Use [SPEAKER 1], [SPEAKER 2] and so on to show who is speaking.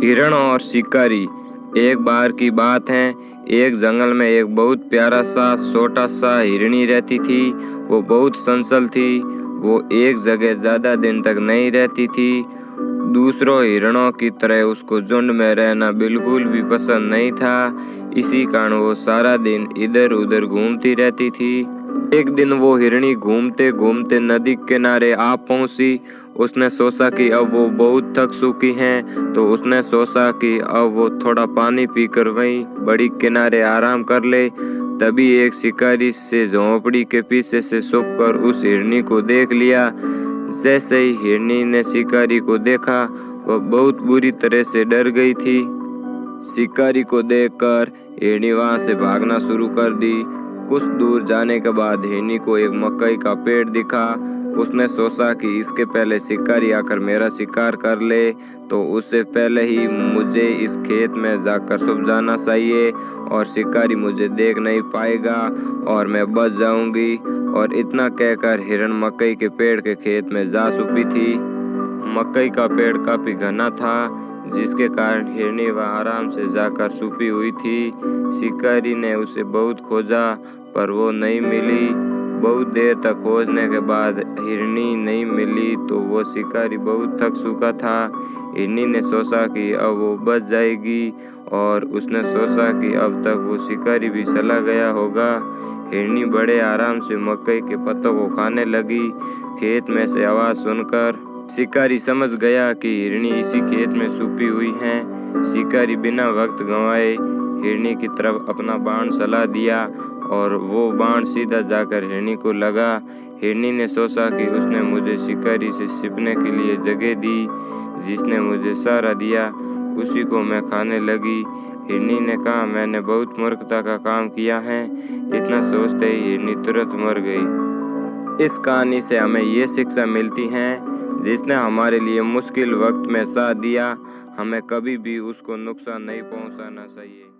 [SPEAKER 1] हिरण और शिकारी। एक बार की बात है, एक जंगल में एक बहुत प्यारा सा छोटा सा हिरनी रहती थी। वो बहुत चंचल थी। वो एक जगह ज्यादा दिन तक नहीं रहती थी। दूसरों हिरणों की तरह उसको झुंड में रहना बिल्कुल भी पसंद नहीं था। इसी कारण वो सारा दिन इधर उधर घूमती रहती थी। एक दिन वो हिरनी घूमते घूमते नदी किनारे आ पहुंची। उसने सोचा कि अब वो बहुत थक चुकी हैं, तो उसने सोचा कि अब वो थोड़ा पानी पीकर वहीं बड़ी किनारे आराम कर ले। तभी एक शिकारी से झोंपड़ी के पीछे से छुपकर उस हिरनी को देख लिया। जैसे ही हिरनी ने शिकारी को देखा, वह बहुत बुरी तरह से डर गई थी। शिकारी को देखकर हिरनी वहां से भागना शुरू कर दी। कुछ दूर जाने के बाद हिरनी को एक मकई का पेड़ दिखा। उसने सोचा कि इसके पहले शिकारी आकर मेरा शिकार कर ले, तो उससे पहले ही मुझे इस खेत में जाकर छुप जाना चाहिए और शिकारी मुझे देख नहीं पाएगा और मैं बच जाऊंगी। और इतना कहकर हिरण मकई के पेड़ के खेत में जा छुपी थी। मकई का पेड़ काफी घना था, जिसके कारण हिरनी वह आराम से जाकर छुपी हुई थी। शिकारी ने उसे बहुत खोजा, पर वो नहीं मिली। बहुत देर तक खोजने के बाद हिरनी नहीं मिली, तो वो शिकारी बहुत थक चुका था। हिरनी ने सोचा कि अब वो बच जाएगी और उसने सोचा कि अब तक वो शिकारी भी चला गया होगा। हिरनी बड़े आराम से मकई के पत्तों को खाने लगी। खेत में से आवाज सुनकर शिकारी समझ गया कि हिरनी इसी खेत में छुपी हुई है। शिकारी बिना वक्त गंवाए हिरनी की तरफ अपना बाण चला दिया और वो बाण सीधा जाकर हिरनी को लगा। हिरनी ने सोचा कि उसने मुझे शिकारी से छिपने के लिए जगह दी। जिसने मुझे सहारा दिया उसी को मैं खाने लगी। हिरनी ने कहा, मैंने बहुत मूर्खता का काम किया है। इतना सोचते ही हिरनी तुरंत मर गई। इस कहानी से हमें ये शिक्षा मिलती है, जिसने हमारे लिए मुश्किल वक्त में साथ दिया, हमें कभी भी उसको नुकसान नहीं पहुंचाना चाहिए।